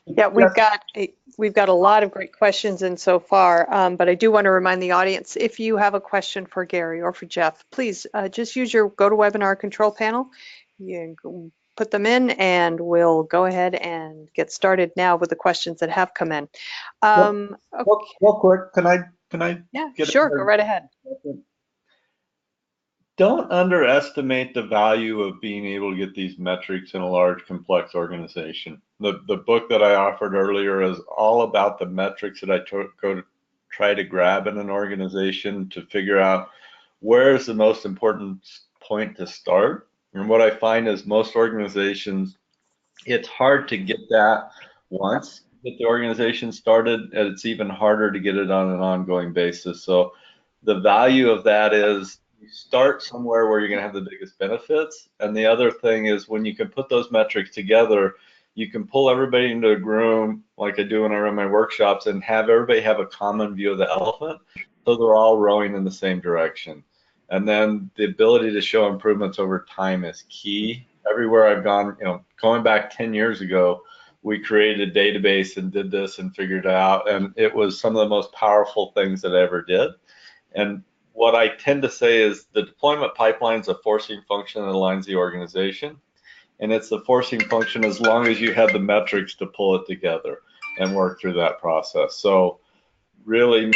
Yeah, we've got a lot of great questions in so far, but I do want to remind the audience, if you have a question for Gary or for Jeff, please just use your GoToWebinar control panel. You can put them in, and we'll go ahead and get started now with the questions that have come in. Okay. Real quick, can I? Yeah, sure. Go right ahead. Don't underestimate the value of being able to get these metrics in a large, complex organization. The book that I offered earlier is all about the metrics that I go to try to grab in an organization to figure out where is the most important point to start. And what I find is most organizations, it's hard to get that once get the organization started, and it's even harder to get it on an ongoing basis. So the value of that is you start somewhere where you're going to have the biggest benefits. And the other thing is when you can put those metrics together, you can pull everybody into a room like I do when I run my workshops and have everybody have a common view of the elephant, so they're all rowing in the same direction. And then the ability to show improvements over time is key. Everywhere I've gone, going back 10 years ago, we created a database and did this and figured it out. And it was some of the most powerful things that I ever did. And what I tend to say is the deployment pipeline is a forcing function that aligns the organization. And it's the forcing function as long as you have the metrics to pull it together and work through that process. So really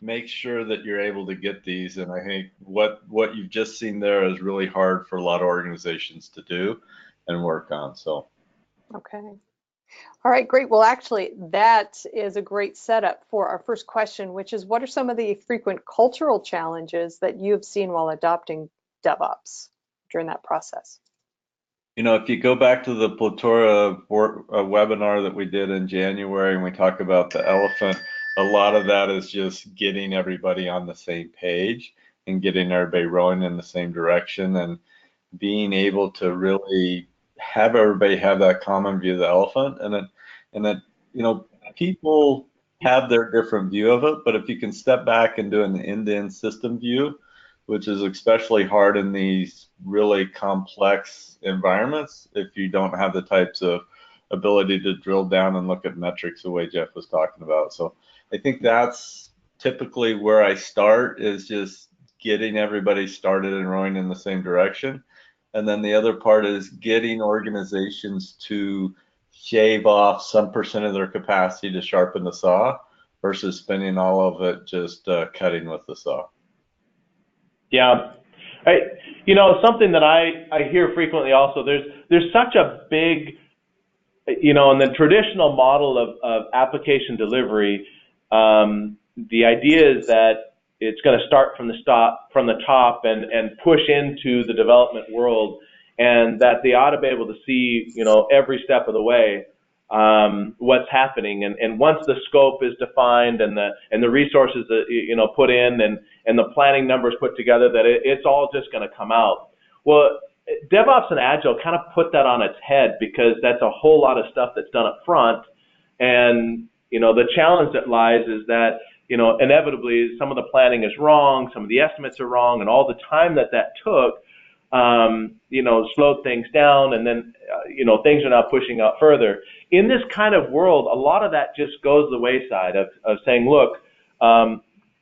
make sure that you're able to get these. And I think what you've just seen there is really hard for a lot of organizations to do and work on. So okay. All right, great. Well, actually, that is a great setup for our first question, which is, what are some of the frequent cultural challenges that you have seen while adopting DevOps during that process? If you go back to the Plutora webinar that we did in January, and we talk about the elephant, a lot of that is just getting everybody on the same page and getting everybody rowing in the same direction, and being able to really have everybody have that common view of the elephant. And that people have their different view of it, but if you can step back and do an end-to-end system view, which is especially hard in these really complex environments if you don't have the types of ability to drill down and look at metrics the way Jeff was talking about. So I think that's typically where I start, is just getting everybody started and rowing in the same direction. And then the other part is getting organizations to shave off some percent of their capacity to sharpen the saw versus spending all of it just cutting with the saw. Yeah, something that I hear frequently also, there's such a big, in the traditional model of application delivery, the idea is that it's going to start from the top and push into the development world, and that they ought to be able to see, every step of the way what's happening. And once the scope is defined and the resources that put in and the planning numbers put together, that it's all just going to come out. Well, DevOps and Agile kind of put that on its head, because that's a whole lot of stuff that's done up front. And the challenge that lies is that inevitably some of the planning is wrong, some of the estimates are wrong, and all the time that took slowed things down, and then things are now pushing out further. In this kind of world, a lot of that just goes the wayside of saying, look,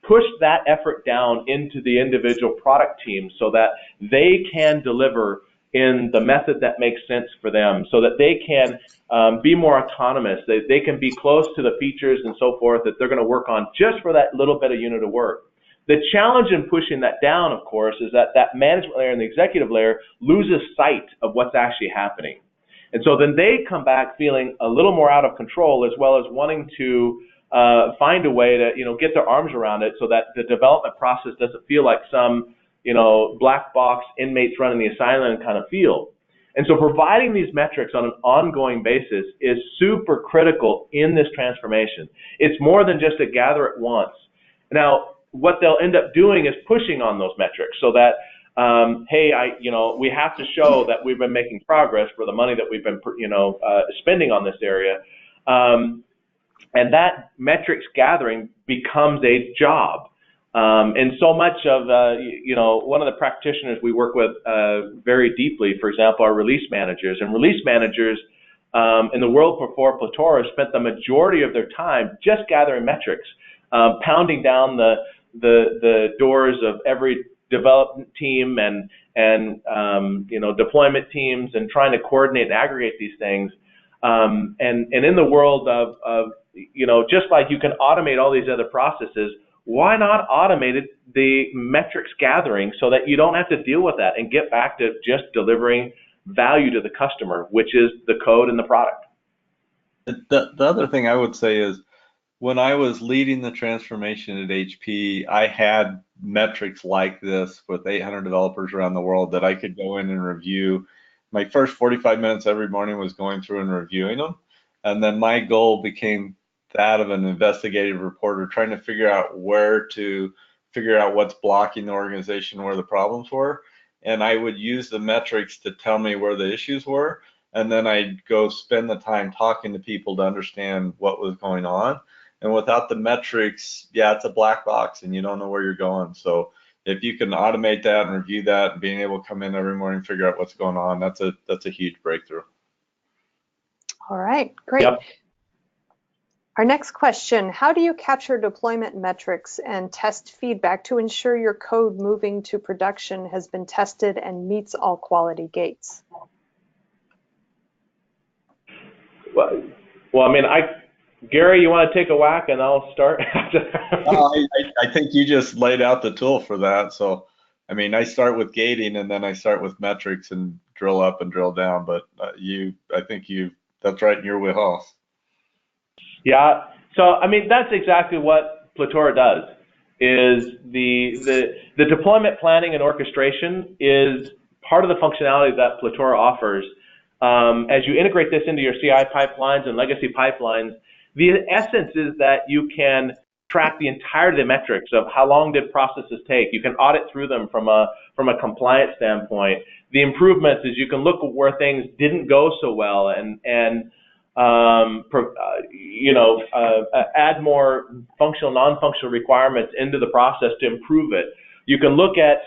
push that effort down into the individual product teams so that they can deliver in the method that makes sense for them, so that they can be more autonomous. They can be close to the features and so forth that they're going to work on just for that little bit of unit of work. The challenge in pushing that down, of course, is that management layer and the executive layer loses sight of what's actually happening. And so then they come back feeling a little more out of control, as well as wanting to find a way to, get their arms around it so that the development process doesn't feel like some, black box inmates running the asylum kind of feel. And so providing these metrics on an ongoing basis is super critical in this transformation. It's more than just a gather it once. Now, what they'll end up doing is pushing on those metrics so that, hey, we have to show that we've been making progress for the money that we've been, spending on this area. And that metrics gathering becomes a job. And so much of, one of the practitioners we work with very deeply, for example, are release managers. And release managers in the world before Plutora spent the majority of their time just gathering metrics, pounding down the doors of every development team and deployment teams and trying to coordinate and aggregate these things. And in the world of just like you can automate all these other processes, why not automate the metrics gathering so that you don't have to deal with that and get back to just delivering value to the customer, which is the code and the product. The other thing I would say is, when I was leading the transformation at HP, I had metrics like this with 800 developers around the world that I could go in and review. My first 45 minutes every morning was going through and reviewing them. And then my goal became that of an investigative reporter, trying to figure out what's blocking the organization, where the problems were. And I would use the metrics to tell me where the issues were. And then I'd go spend the time talking to people to understand what was going on. And without the metrics, yeah, it's a black box and you don't know where you're going. So if you can automate that and review that and being able to come in every morning and figure out what's going on, that's a huge breakthrough. All right, great. Yep. Our next question, how do you capture deployment metrics and test feedback to ensure your code moving to production has been tested and meets all quality gates? Well, Gary, you want to take a whack and I'll start? I think you just laid out the tool for that. So, I start with gating and then I start with metrics and drill up and drill down. But that's right in your wheelhouse. Yeah. So, that's exactly what Plutora does. Is the deployment planning and orchestration is part of the functionality that Plutora offers. As you integrate this into your CI pipelines and legacy pipelines, the essence is that you can track the entirety of the metrics of how long did processes take. You can audit through them from a compliance standpoint. The improvements is you can look at where things didn't go so well and add more functional, non-functional requirements into the process to improve it. You can look at,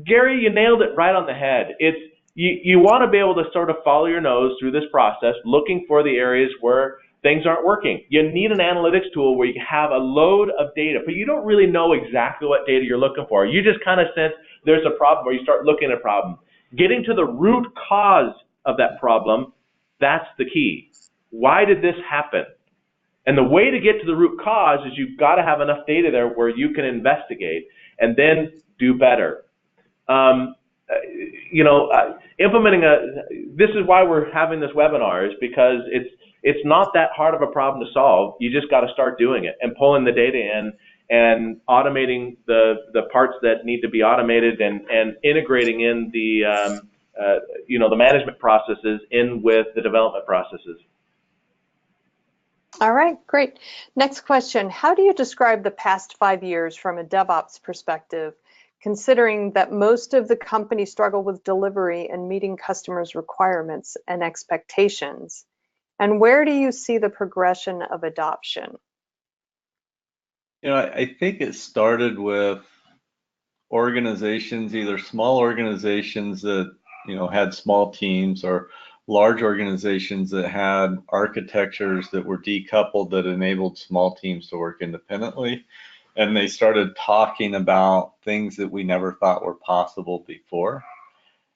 Gary, you nailed it right on the head. You want to be able to sort of follow your nose through this process, looking for the areas where things aren't working. You need an analytics tool where you have a load of data, but you don't really know exactly what data you're looking for. You just kind of sense there's a problem, or you start looking at a problem. Getting to the root cause of that problem, that's the key. Why did this happen? And the way to get to the root cause is you've got to have enough data there where you can investigate and then do better. This is why we're having this webinar, is because it's not that hard of a problem to solve. You just got to start doing it and pulling the data in and automating the parts that need to be automated and integrating in the management processes in with the development processes. All right, great. Next question, how do you describe the past 5 years from a DevOps perspective, considering that most of the company struggle with delivery and meeting customers' requirements and expectations? And where do you see the progression of adoption? I think it started with organizations, either small organizations that had small teams, or large organizations that had architectures that were decoupled that enabled small teams to work independently. And they started talking about things that we never thought were possible before.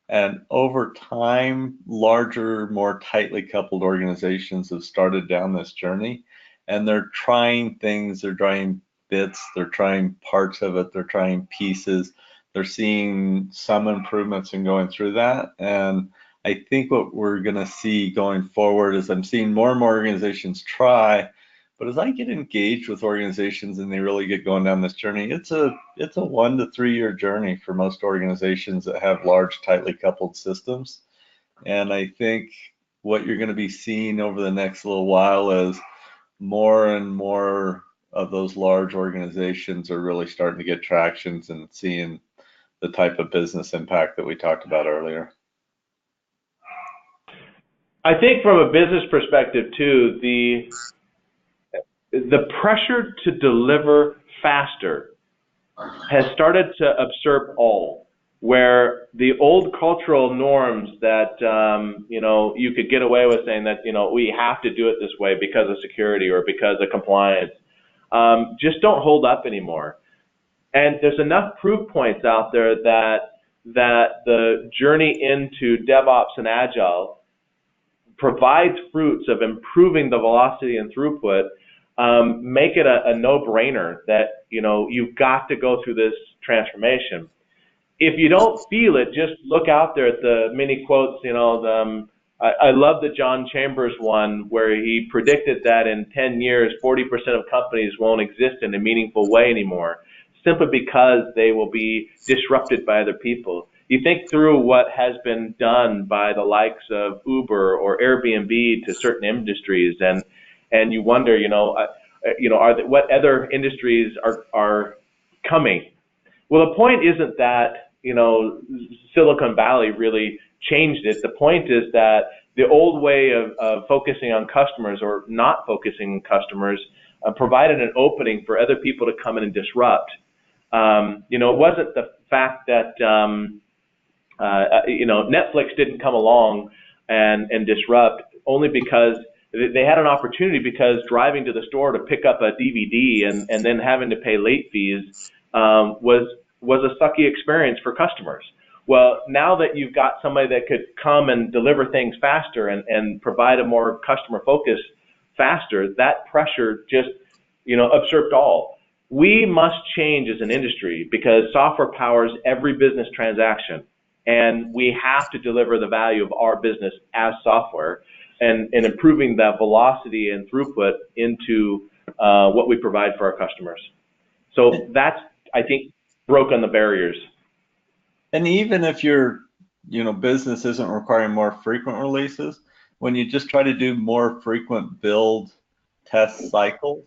And over time, larger, more tightly coupled organizations have started down this journey, and they're trying things, they're trying bits, they're trying parts of it, they're trying pieces. They're seeing some improvements in going through that. And I think what we're going to see going forward is I'm seeing more and more organizations try, but as I get engaged with organizations and they really get going down this journey, it's a 1 to 3 year journey for most organizations that have large, tightly coupled systems. And I think what you're going to be seeing over the next little while is more and more of those large organizations are really starting to get tractions and seeing the type of business impact that we talked about earlier. I think from a business perspective too, the pressure to deliver faster has started to usurp all, where the old cultural norms that you could get away with saying that we have to do it this way because of security or because of compliance just don't hold up anymore. And there's enough proof points out there that the journey into DevOps and Agile provides fruits of improving the velocity and throughput, make it a no-brainer that you've got to go through this transformation. If you don't feel it, just look out there at the many quotes. I love the John Chambers one where he predicted that in 10 years, 40% of companies won't exist in a meaningful way anymore, simply because they will be disrupted by other people. You think through what has been done by the likes of Uber or Airbnb to certain industries, and you wonder, what other industries are coming? Well, the point isn't that Silicon Valley really changed it. The point is that the old way of focusing on customers or not focusing on customers provided an opening for other people to come in and disrupt. It wasn't the fact that Netflix didn't come along and disrupt only because they had an opportunity, because driving to the store to pick up a DVD and then having to pay late fees was a sucky experience for customers. Well, now that you've got somebody that could come and deliver things faster and provide a more customer focus faster, that pressure just usurped all. We must change as an industry because software powers every business transaction, and we have to deliver the value of our business as software and improving that velocity and throughput into what we provide for our customers. So that's, I think, broken the barriers. And even if your business isn't requiring more frequent releases, when you just try to do more frequent build test cycles,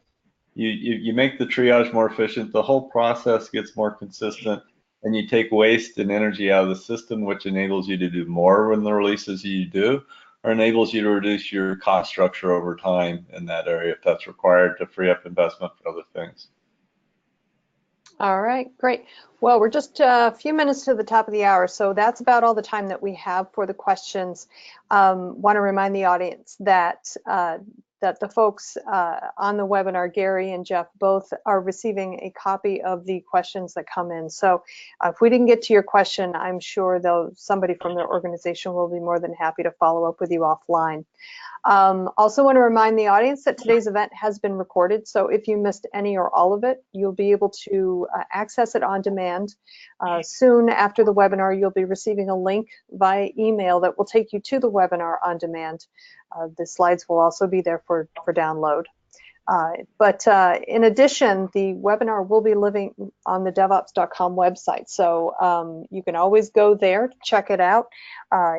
you make the triage more efficient, the whole process gets more consistent, and you take waste and energy out of the system, which enables you to do more when the releases you do, or enables you to reduce your cost structure over time in that area if that's required to free up investment for other things. All right, great. Well, we're just a few minutes to the top of the hour, so that's about all the time that we have for the questions. Want to remind the audience that the folks on the webinar, Gary and Jeff, both are receiving a copy of the questions that come in. So if we didn't get to your question, I'm sure somebody from their organization will be more than happy to follow up with you offline. Also want to remind the audience that today's event has been recorded, so if you missed any or all of it, you'll be able to access it on demand. Soon after the webinar, you'll be receiving a link via email that will take you to the webinar on demand. The slides will also be there for download. But in addition, the webinar will be living on the devops.com website, so you can always go there to check it out.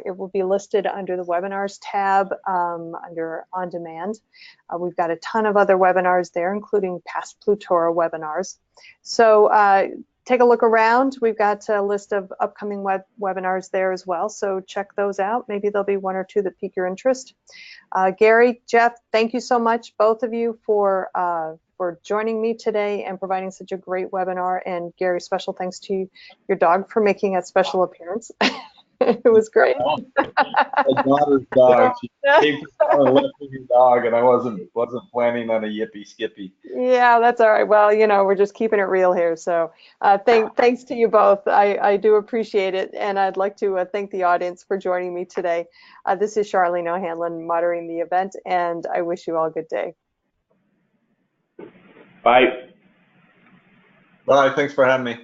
It will be listed under the webinars tab under on demand. We've got a ton of other webinars there, including past Plutora webinars. So take a look around. We've got a list of upcoming webinars there as well, so check those out. Maybe there'll be one or two that pique your interest. Gary, Jeff, thank you so much, both of you, for joining me today and providing such a great webinar. And Gary, special thanks to your dog for making a special appearance. It was great. My daughter's dog. She came to town and left me her dog, and I wasn't planning on a yippee skippy. Yeah, that's all right. Well, we're just keeping it real here. So thanks to you both. I do appreciate it, and I'd like to thank the audience for joining me today. This is Charlene O'Hanlon moderating the event, and I wish you all a good day. Bye. Bye. Thanks for having me.